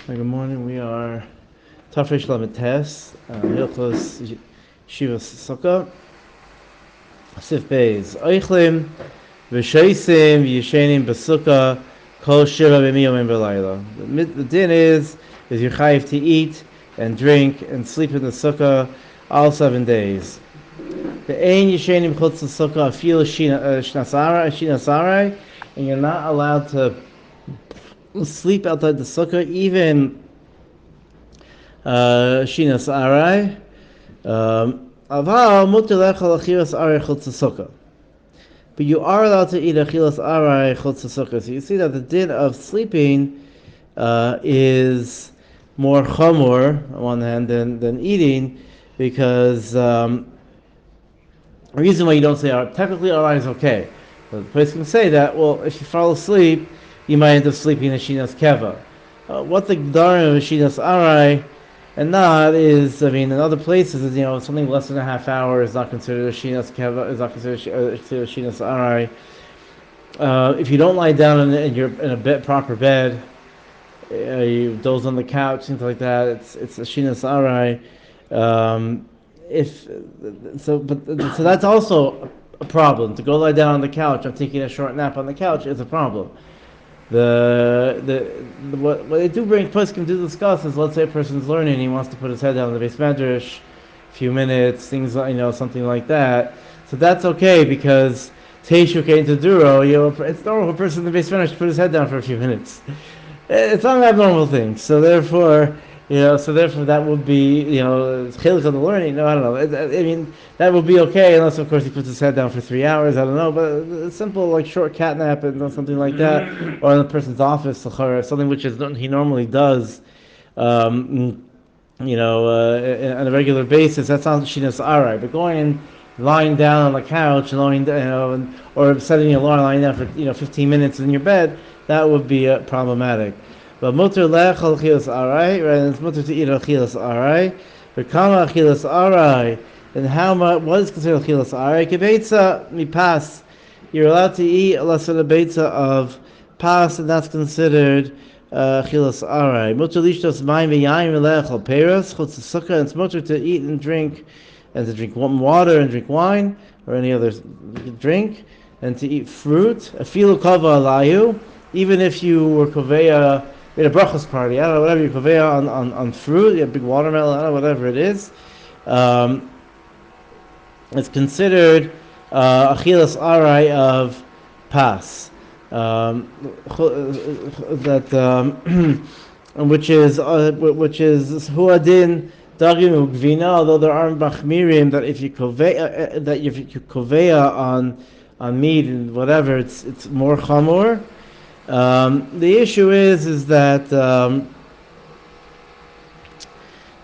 Good morning. We are Tafresh Lamites, Hilchos Shivas Sukkah, Sif Beis, Eichlim, V'Sheisim, V'Yeshenim B'Sukkah, Kol Shiva B'Miyom B'Layla. The din is you're chayiv to eat and drink and sleep in the Sukkah all 7 days. The Ein Yeshenim Chutz the Sukkah Afil Shinasara, and you're not allowed to sleep outside the Sukkah, even Shinas Arai. Aval mutar lecha achilas arai chutz Sukkah. But you are allowed to eat achilas arai chutz Sukkah. So you see that the din of sleeping is more chamor on one hand than eating, because the reason why you don't say technically arai is okay. But the place can say that, well, if you fall asleep, you might end up sleeping in Shinas Keva. What the Gdarim of Shinas Arai and not is, in other places, something less than a half hour is not considered a Shinas Keva, is not considered Shinas Arai. If you don't lie down in a proper bed, you doze on the couch, things like that, it's a Shinas Arai. So that's also a problem. To go lie down on the couch, I'm taking a short nap on the couch, is a problem. What they do bring poskim to discuss is, let's say a person's learning, he wants to put his head down in the beis medrash, a few minutes, things something like that. So that's okay, because teishu kein taduro, it's normal for a person in the beis medrash to put his head down for a few minutes. It's not an abnormal thing. So therefore that would be, it's chilik on the learning. No, I don't know. That would be okay, unless of course he puts his head down for 3 hours. I don't know, but a simple short cat nap and something like that, or in the person's office, something which he normally does, on a regular basis. That's not shinas arai. But going and lying down on the couch, or setting your alarm, lying down for 15 minutes in your bed, that would be problematic. But mutar lechal achilas arai, right? And it's mutar to eat achilas arai. But kama achilas arai, and how much? What is considered achilas arai? Kebeitza mipas. You're allowed to eat a lesser beitza of pas, and that's considered achilas arai. Mutar lishtos mayim v'yayin v'lechal peiros chutz sukkah. And it's mutar to eat and drink water and drink wine or any other drink, and to eat fruit. Afilu kava alayu, even if you were koveya. We had a brachos party, I don't know, whatever you koveya on fruit, you have big watermelon, I don't know, whatever it is. It's considered achilas arai of pas, which is huadin dagim ugvina. Although there are machmirim that if you koveya on meat and whatever, it's more chamor. The issue is that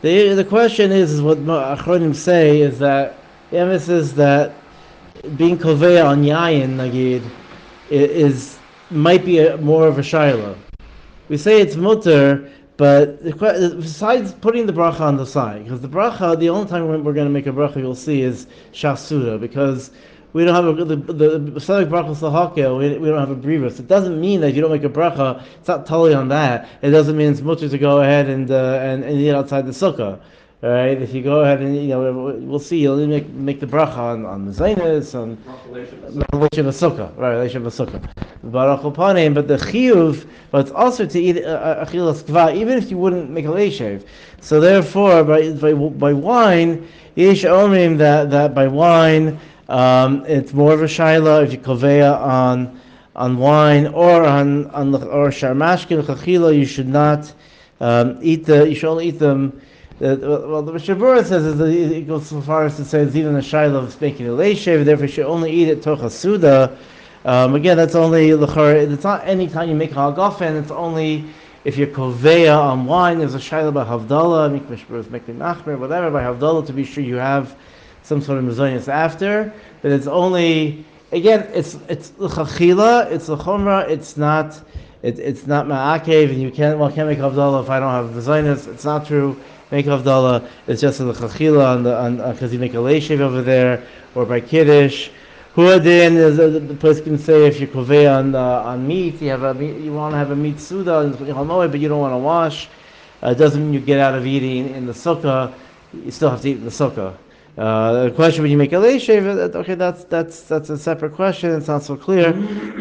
the question is what Achronim say is that the emphasis that being koveya on yayin nagid might be more of a shaila. We say it's mutter, but besides putting the bracha on the side, because the bracha, the only time we're going to make a bracha you'll see is shasuda, because we don't have the Sadik Bracha Sahakel, we don't have a brivus. It doesn't mean that if you don't make a bracha, it's not totally on that. It doesn't mean it's mutter to go ahead and eat outside the sukkah. Right? If you go ahead and we'll see, you'll make the bracha on the zainis, on Leishav Sukkah, right? Leishav Sukkah. But the chiyuv, but it's also to eat achilas kva, even if you wouldn't make a leishav. So therefore, by wine, yesh omrim that by wine. It's more of a shaila if you koveya on wine or sharmashkin chachila. You should not eat you should only eat them. The Shabura says it goes so far as to say it's even a shaila of making a leishav. Therefore, you should only eat it tocha suda. Again, that's only it's not any time you make hagafen. It's only if you're koveya on wine. There's a shaila by havdalah, making machmer, whatever by havdalah, to be sure you have some sort of mezonius after, but it's only, again, it's l'chachila, it's l'chomra, it's not ma'akev, and you can't make havdalah if I don't have mezonius. It's not true. Make havdalah. It's just l'chachila because you make a leishav over there, or by kiddush. Huadin is the place can say if you koveya on meat, you want to have a meat suda, but you don't want to wash. doesn't mean you get out of eating in the sukkah. You still have to eat in the sukkah. The question when you make a leishev, okay, that's a separate question. It's not so clear.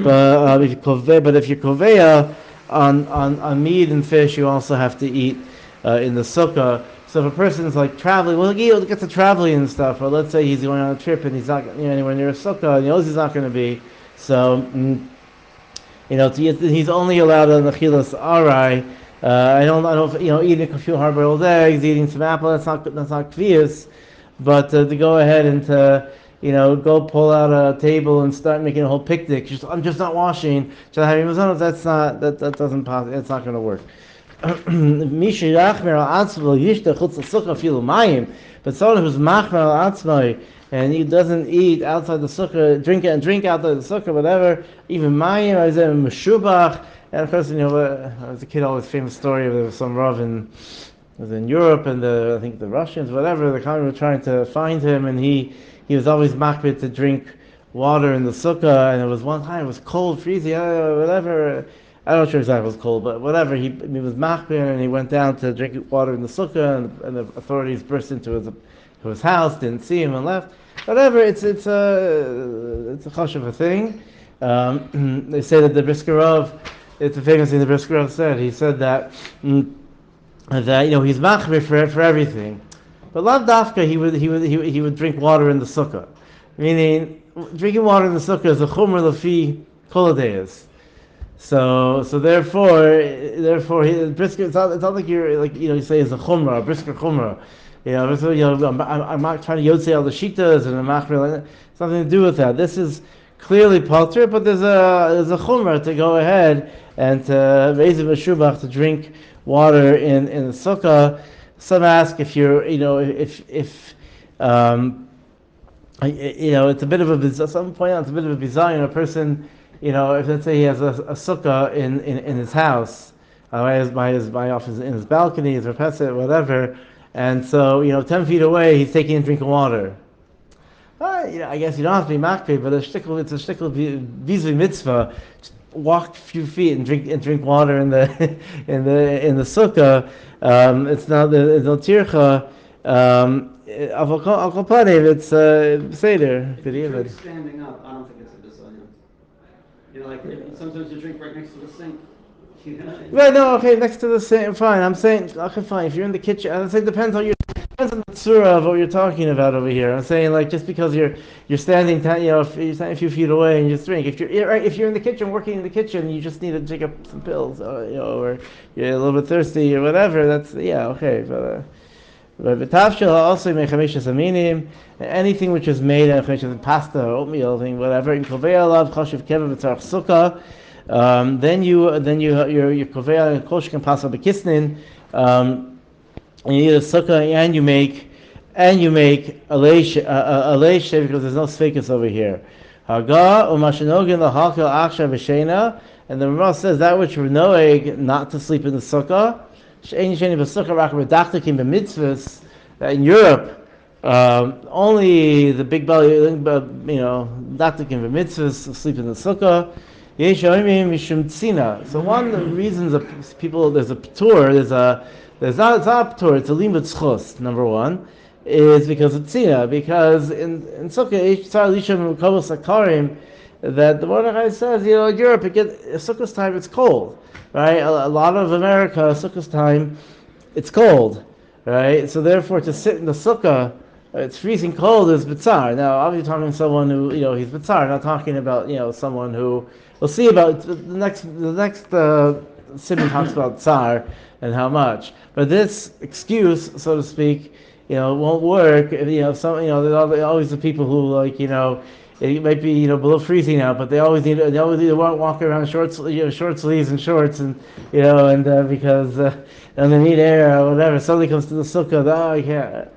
But if you're koveya on meat and fish, you also have to eat in the sukkah. So if a person's like traveling, well, he'll get to traveling and stuff. Or let's say he's going on a trip and he's not anywhere near a sukkah, and he knows he's not going to be. So he's only allowed on the chilas arai. I don't, eating a few hard-boiled eggs, eating some apple. That's not kvias. But to go ahead and to, go pull out a table and start making a whole picnic. I'm just not washing. Just having mazonos. That doesn't possible. It's not going to work. But someone who's machmer al atzmai and he doesn't eat outside the sukkah, drink outside the sukkah, whatever. Even mayim, meshubach. And of course, as a kid, always famous story of there was some rav was in Europe, and I think the Russians, whatever, the Khan were trying to find him, and he was always makbid to drink water in the sukkah, and it was one time, it was cold, freezing, whatever, I'm not sure exactly it was cold, but whatever, he was makbid, and he went down to drink water in the sukkah, and the authorities burst into his house, didn't see him, and left. Whatever, it's a chosh of a thing. They say that the Briskerov, it's a famous thing the Briskerov said, he said that he's machmir for everything, but lav dafka he would drink water in the sukkah, meaning drinking water in the sukkah is a chumra lefi kol hadayos. So therefore brisker. It's not like you're you say it's a chumra, a brisker chumra. I'm not trying to yotzei all the shitas and the machmir. It's nothing to do with that. This is clearly palter, but there's a chumra to go ahead and to raise a meshubach to drink water in the sukkah. Some ask if you're, it's a bit of a, some point out it's a bit of a bizarre, a person, if let's say he has a sukkah in his house, by his office, in his balcony, his repeset, whatever, and so, 10 feet away, he's taking a drink of water. I guess you don't have to be makpid, but it's a shtickle vizui mitzvah. Just walk a few feet and drink water in the sukkah. It's not there's no tircha. Al kolpanim, it's seder. Standing up, I don't think it's a design. Sometimes you drink right next to the sink. Right, no, okay, next to the sink, fine. I'm saying, okay, fine. If you're in the kitchen, I'm saying depends on the tzura of what you're talking about over here. I'm saying just because you're standing, if you're standing a few feet away and you just drink. If you're in the kitchen, working in the kitchen, you just need to take up some pills, or you're a little bit thirsty or whatever. That's okay. But v'tavshel also mechamishes aminim, anything which is made out of pasta, oatmeal, thing, whatever. In kovei alav chashiv keva v'tzarach sukkah. Then you're kovei and kol sheken pasa b'kisnin. And you eat a sukkah and you make a leish because there's no sfekus over here. Haga u'mashenogin lahalkel achshav v'shena, and the Ramah says that which we're noeg not to sleep in the sukkah. She'ein sheni b'sukkah rak b'dachtakim b'mitzvahs. In Europe, only the big belly, dachtakim b'mitzvahs sleep in the sukkah. Yesh Yomi mishum tzina. So one of the reasons that people there's a tour, it's not a tour, it's a limud schos, number one, is because of tzina, because in Sukkah, that the Mordechai says, in Europe, Sukkah's time, it's cold, right? A lot of America, Sukkah's time, it's cold, right? So therefore, to sit in the Sukkah, it's freezing cold is bitzar. Now, obviously talking to someone who, he's bitzar, not talking about, someone who, we'll see about the next Simon talks about tsar and how much. But this excuse, so to speak, won't work. There's always the people who it might be below freezing out, but they always need to walk around short sleeves and shorts, and because and they need air or whatever. Somebody comes to the sukkah, I can't.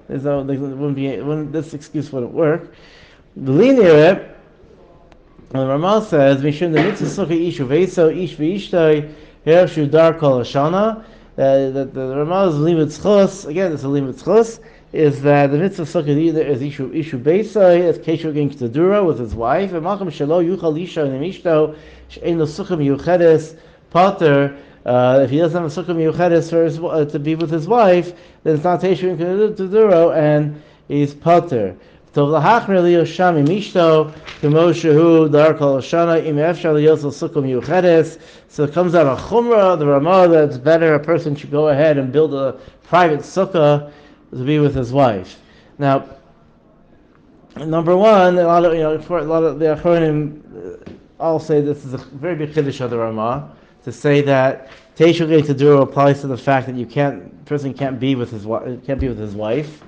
This excuse wouldn't work. The linear. And the Ramah says, "Mishum the mitzvah sukkah ishu veiso ish v'ishtoi hershu dar kol hashana." That the Ramah's limud schos, again, it's a limud schos, is that the mitzvah sukkah either is ishu beisai, as Keshu getting kedura with his wife, and malcham shelo yuchal isha and mishto she'en lo sukkah miyuchedes Pater, if he doesn't have a sukkah miyuchedes for to be with his wife, then it's not Teishurin Keduro, and he's Pater. Tov lahachmer liyoshami mishto k'moshehu dar kol shana im efshar liyosel sukkah miyuchedes. So it comes out of Chumrah, the Ramah, that it's better a person should go ahead and build a private sukkah to be with his wife. Now, number one, a lot of the Achronim all say this is a very big chiddush of the Ramah, to say that Teishurin Keduro applies to the fact that person can't be with his wife.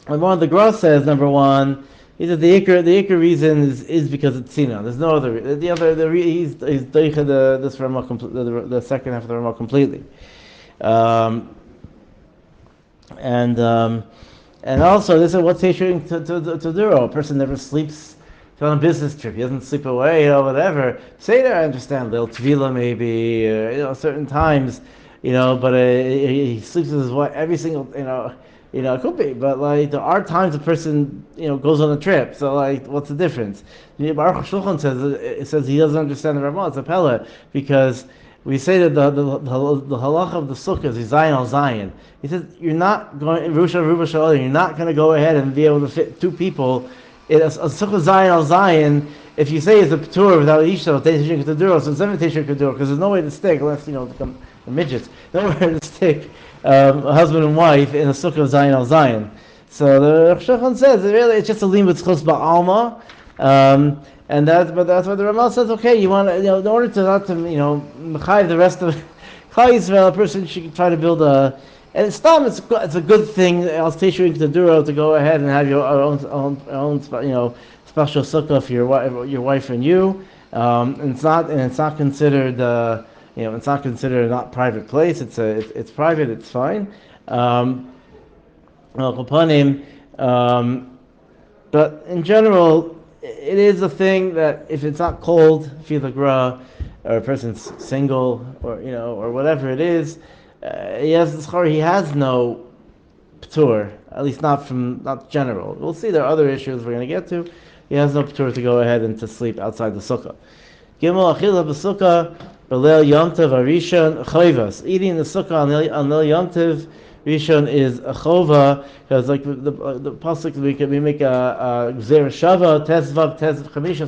And one of the Gross says, number one, he said the ikar reason is because it's Sina. There's no other. He's deicha this Ramah the second half of the Ramah completely. And also this is what's Teishurin to Duro. A person never sleeps. If on a business trip, he doesn't sleep away, whatever. Seder, I understand, little tvila maybe, certain times, but he sleeps with his wife every single, it could be, but there are times a person, goes on a trip. So what's the difference? Aruch Shulchan says he doesn't understand the Ramah. It's a pella because we say that the halacha of the sukkah is Zion al Zion. He says you're not going you're not going to go ahead and be able to fit two people in a sukkah Zion al Zion. If you say it's a tour without Isha, so it's never Teishurin Keduro because there's no way to stick unless become midgets. Nowhere to stick. A husband and wife in a sukkah of Zion al Zion. So the Shulchan says it's just a lim with chus ba'alma, and that's why the Ramah says you want in order to not to mechayiv the rest of Klal Yisrael, a person should try to build and it's a good thing als Teishurin Keduro to go ahead and have your own special sukkah for your wife and you, and it's not considered. It's not considered a not private place. It's private. It's fine. But in general, it is a thing that if it's not cold, filagra, or a person's single, or whatever it is, he has no p'tur, at least not general. We'll see. There are other issues we're going to get to. He has no p'tur to go ahead and to sleep outside the sukkah. Gimel achila b'sukkah. B'leil Yom Tov Arishon Chovas. Eating the sukkah on Leil Yom Tov Rishon is a chova because the pasuk we make a gzer shava tezvav chamisha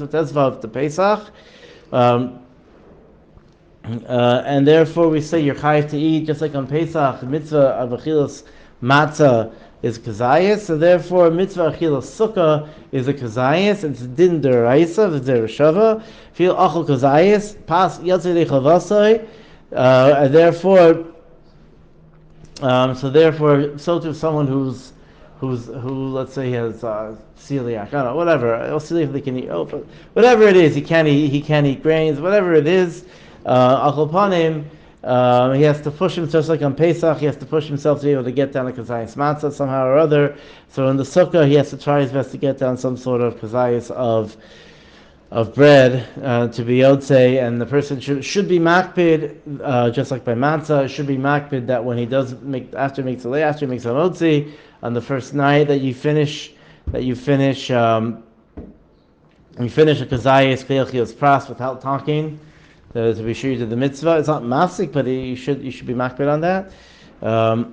tezvav to Pesach, and therefore we say you're chayav to eat just like on Pesach. The mitzvah of achilas matzah is kazayas, so therefore mitzvah achilas sukkah is a kazayas. It's din deraisa, the dereshava. Feel achol kazayas pas yatzei lechavasai, and therefore, so to someone who let's say has celiac, I don't know, whatever. Celiac they can eat, but whatever it is, he can't eat grains, whatever it is. Achol panim. He has to push himself, just like on Pesach, he has to push himself to be able to get down a kazayas matzah somehow or other. So in the sukkah, he has to try his best to get down some sort of kazayas of bread to be yotzei, and the person should be makpid, just like by matzah, it should be makpid that when he does after he makes a motzi, on the first night that you finish a kazayas k'yachiyos pras without talking. To be sure you did the mitzvah. It's not mafsik, but you should be makbid on that. Mikam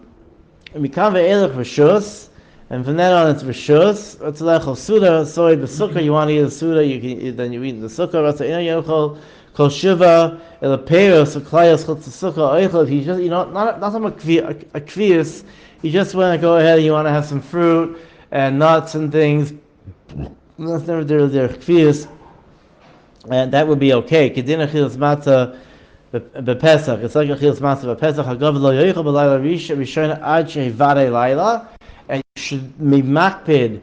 ve'elech v'shus, and from then on it's v'shus. Ratzalech suda, so the sukkah you want to eat the suda, then you eat the sukkah. Ratzalech yochol kol shiva elapeiros v'klayos chutz sukkah oichel. If you just not some a kvius, you just want to go ahead and you want to have some fruit and nuts and things. That's never their kvius. And that would be okay. Kedin achilas matzah b'Pesach. It's like achilas matzah b'Pesach. Hagav lo yoichel b'layla rishon ad shehivadei layla. And you should be makpid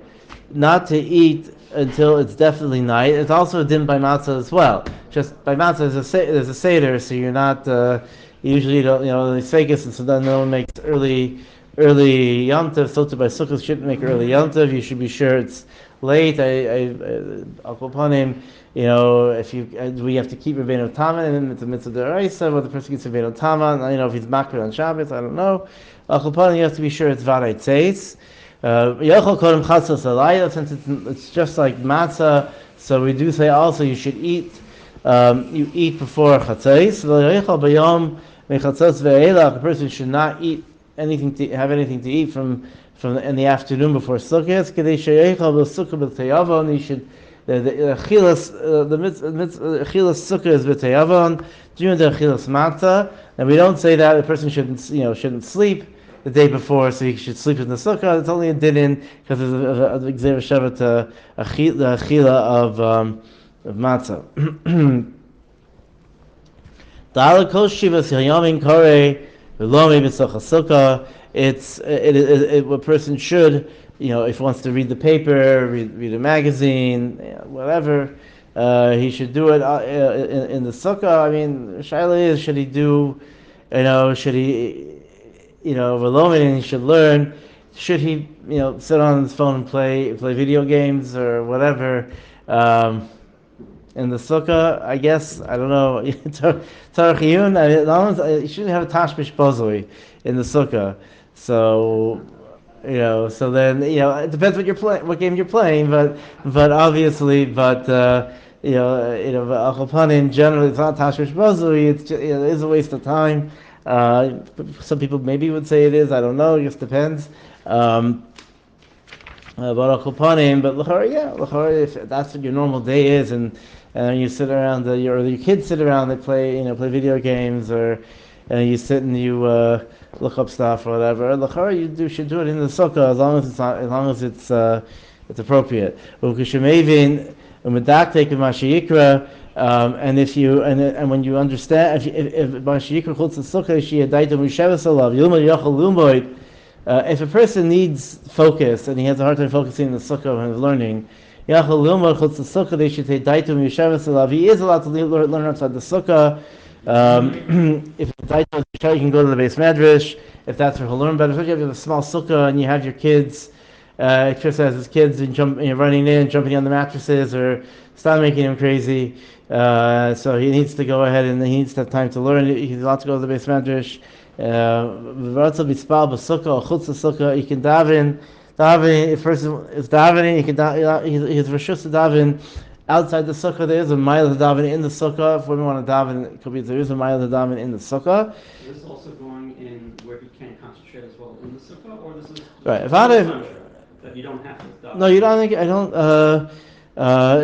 not to eat until it's definitely night. It's also a din by matzah as well. Just by matzah there's a seder, so you're not usually don't the segus, and so then no one makes early Yom Tov. So to by sukkah shouldn't make early Yom Tov. You should be sure it's late. I'll upon him. If we have to keep Rebbeinu Tama, and it's a mitzvah deraisa, but the person gets Rebbeinu Tama, if he's makbid on Shabbos, I don't know. You have to be sure it's vaday tzeis. Yochel kodem chatzos alayla, since it's just like matzah, so we do say also you should eat You eat before chatzos. V'yochal bayom mechatzos ve'elach. A person should not eat have anything to eat from in the afternoon before Sukkot. Kedei sheyochal b'sukkah b'teyavon. You should the chilas chilas Sukkah is b'teyavon. During the chilas matzah, and we don't say that the person shouldn't sleep the day before, so he should sleep in the Sukkah. It's only a din because there's a gzeira sheva to a chila of matzah. Da'ala kol shivas yamin kore v'lomi b'socha sukkah. A person should, if he wants to read the paper, read a magazine, whatever, he should do it in the Sukkah. I mean, shaila is, should he do, should he, v'lomi, and he should learn. Should he, sit on his phone and play video games or whatever? In the Sukkah, I guess, I don't know. Tarach Iyun, you shouldn't have a tashmish bozoi in the Sukkah. So, so then, it depends what game you're playing, but obviously, in general, it's not tashmish bozoi. It's just, it is a waste of time. Some people maybe would say it is. I don't know. It just depends. But l'chara, if that's what your normal day is, and you sit around, your kids sit around, they play video games, or you sit and you look up stuff or whatever. L'chara, you should do it in the sukkah as long as it's appropriate. And if you and when you understand, if Mashayikra chutz sukkah she hadaitum yishevas alav yilmod yachal lumboid. If a person needs focus and he has a hard time focusing in the sukkah when he's learning, he is allowed to learn outside the sukkah. If it's daitum, you can go to the base medrash if that's where he'll learn better. Especially if you have a small sukkah and you have your kids, Chris has his kids and running in, jumping on the mattresses, or stop making him crazy. So he needs to go ahead and he needs to have time to learn. He's allowed to go to the base medrash. He can daven. If person is davening, he's reshus to daven outside the sukkah. There is a mile to daven in the sukkah. If women want to daven, it could be there is a mile to daven in the sukkah. Is this also going in where he can't concentrate as well in the sukkah, or this is right? If that you don't have to daven? No, you don't think I don't.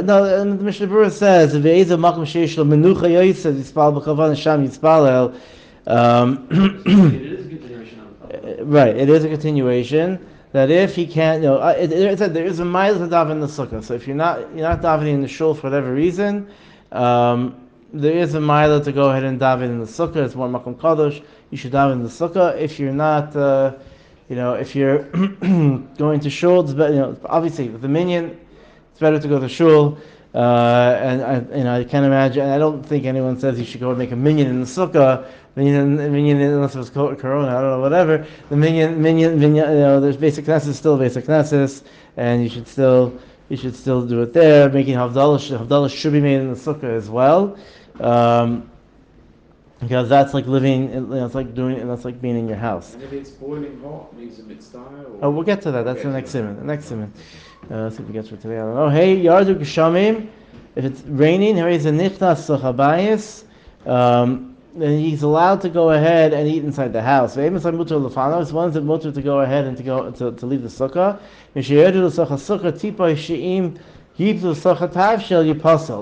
No, and the Mishnah Berurah says if there is a makom sheish lo menucha yosef yispal b'chavan sham yispalel. It is a continuation of the right, it is a continuation. That if he can't, it said there is a mile to daven in the sukkah. So if you're not davening in the shul for whatever reason, there is a mile to go ahead and daven in the sukkah. It's more makom kadosh. You should daven in the sukkah. If you're not, if you're going to shul, it's better, obviously with the minyan, it's better to go to shul. And I can't imagine. I don't think anyone says you should go and make a minyan in the sukkah. Minyan, unless it was corona, I don't know, whatever. The minyan. There's basic knesses, still basic knesses, and you should still do it there. Making havdalah should be made in the sukkah as well, because that's like living. It's like that's like being in your house. And if it's boiling hot, means a mitzvah. Oh, we'll get to that. That's the next simon. Let's see if we get to it today. I don't know. Hey, yardu geshamim. If it's raining, there is a nichnas sochabayis. Then he's allowed to go ahead and eat inside the house. One is it mutter to go ahead and to leave the sukkah.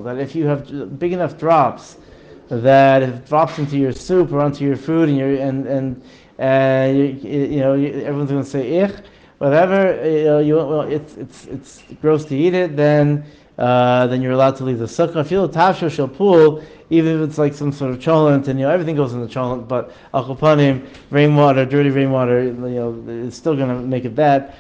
That if you have big enough drops that if it drops into your soup or onto your food and everyone's going to say ich, whatever, it's gross to eat it, then you're allowed to leave the sukkah. Feel tavshel shel pool, even if it's like some sort of cholent, and everything goes in the cholent, but al-kopanim, rainwater, dirty rainwater, is still going to make it bad.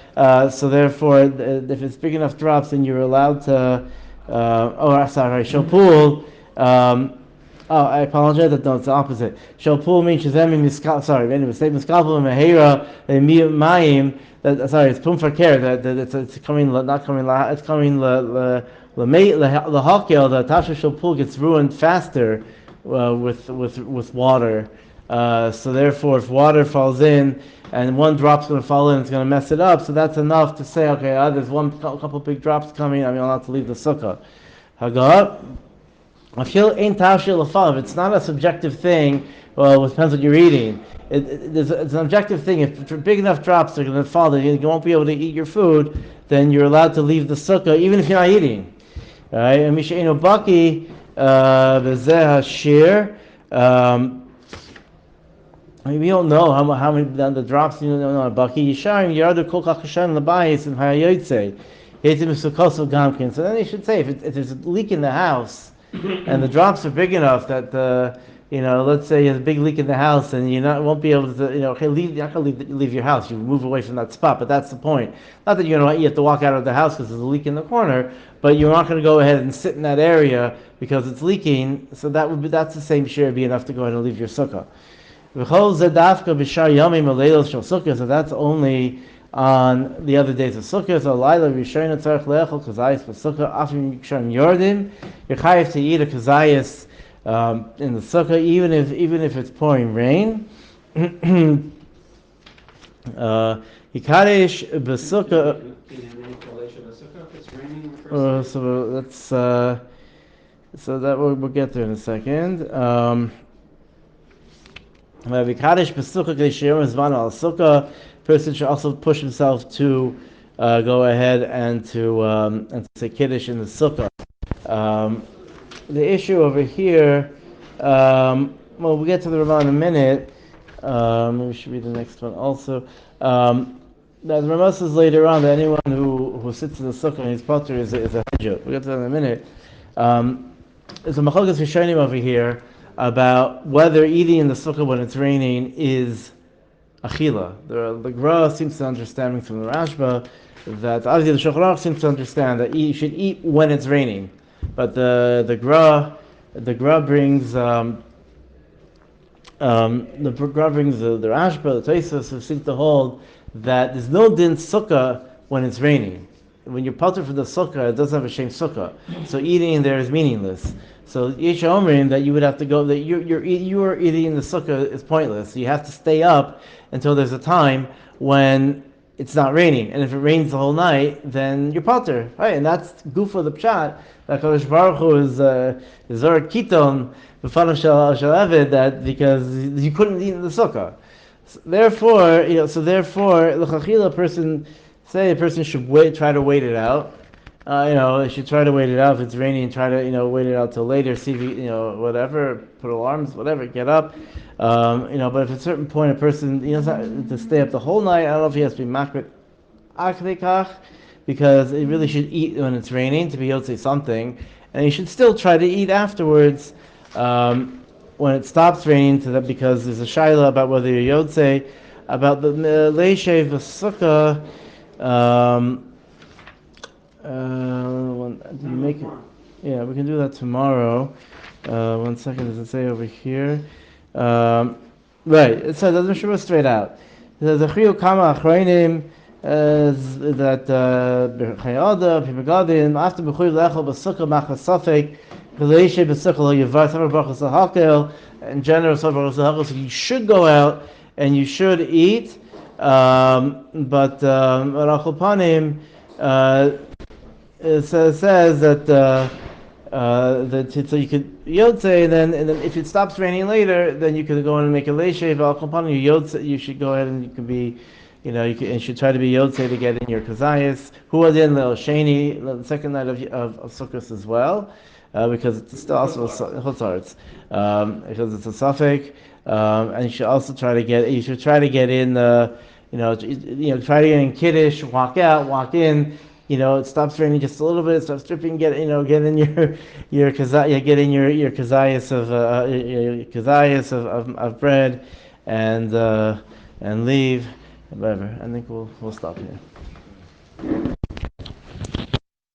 So therefore, if it's big enough drops, then you're allowed to. Shel pool. I apologize. No, it's the opposite. Shel pool means shezem miskal. Sorry, anyway, say miskal mehera mayim. Sorry, it's pumfaker. That it's coming. Not coming. It's coming. The hakel, the tasha shel pool gets ruined faster with water. So therefore, if water falls in and one drop's going to fall in, it's going to mess it up. So that's enough to say, okay, there's couple big drops coming. I'm allowed to leave the sukkah. Hagat. Afil ain't tashil afav. It's not a subjective thing. Well, it depends what you're eating. It's an objective thing. If big enough drops are going to fall, then you won't be able to eat your food. Then you're allowed to leave the sukkah, even if you're not eating. All right. And mishainu baki bezeh hashir. We don't know how many the drops. You don't know. Baki yisharim yaradu kol kachashan labayis and hayayotze. So then they should say if there's a leak in the house and the drops are big enough that let's say there's a big leak in the house and won't be able to, okay, you're not going to leave your house. You move away from that spot, but that's the point. Not that you have to walk out of the house because there's a leak in the corner, but you're not going to go ahead and sit in that area because it's leaking. So that's the same share be enough to go ahead and leave your sukkah. So that's only on the other days of Sukkah. So Laila Rishona Tzarech Le'echol Kazayis for Sukkah. After Yikshon Yordim, you're chayav to eat a Kazayis in the Sukkah, even if it's pouring rain. Yikadesh b'Sukkah. So that we'll get there in a second. V'Kadesh b'Sukkah Kedeshiyom Zman al Sukkah. Person should also push himself to go ahead and to say Kiddush in the Sukkah. The issue over here, we'll get to the Ramah in a minute. Maybe we should read the next one also. The Ramah says later on that anyone who sits in the Sukkah and his potter is a hijab. We'll get to that in a minute. There's a Machlokes Rishonim over here about whether eating in the Sukkah when it's raining is Achila. The Gra seems to understanding from the Rashba that obviously the Shulchan Aruch seems to understand that you should eat when it's raining, but the Gra brings the Rashba, the Tosfos, who seem to hold that there's no din Sukkah when it's raining. When you're potter for the Sukkah, it doesn't have a shame Sukkah, so eating in there is meaningless. So Yesha Omrim that you would have to go that you are eating in the Sukkah is pointless. So you have to stay up until there's a time when it's not raining, and if it rains the whole night, then you're potter, right? And that's gufa the pshat that Kadosh Baruch Hu is Zohar Kiton b'fanav shel Eved, that because you couldn't eat in the Sukkah. Therefore, l'chachila a person should try to wait it out. They should try to wait it out if it's raining. Try to wait it out till later. See if whatever, put alarms, whatever, get up. But if at a certain point a person to stay up the whole night, I don't know if he has to be makbet akdekach, because he really should eat when it's raining to be able to say something, and he should still try to eat afterwards when it stops raining, because there's a shaila about whether you're yotze, about the leishev v'sukkah. Do you make it? Yeah, we can do that tomorrow. 1 second, does it say over here? Right, it says, doesn't show us straight out. It says, Achiyu kama achroinim, that B'chayada, P'megadim, after B'chuy lechel b'sukkah machas safek, V'leishe b'sukkah lo yevar, Savar Baruch HaHakel, in general, Savar Baruch HaHakel, so you should go out and you should eat, but Orach Chaim, it says that so you could yotze, and then if it stops raining later, then you could go in and make a leishev. You should go ahead and you can be, you should try to be yotze to get in your kazayas. Who are then the sheni, the second night of Sukkot as well, because it's still also chutzarts, because it's a suffix, and you should also try to get in. Try to get in Kiddush, walk out, walk in. It stops raining just a little bit. It starts dripping. Get in your kazayas, get in your kazayas of bread, and leave. Whatever. I think we'll stop here.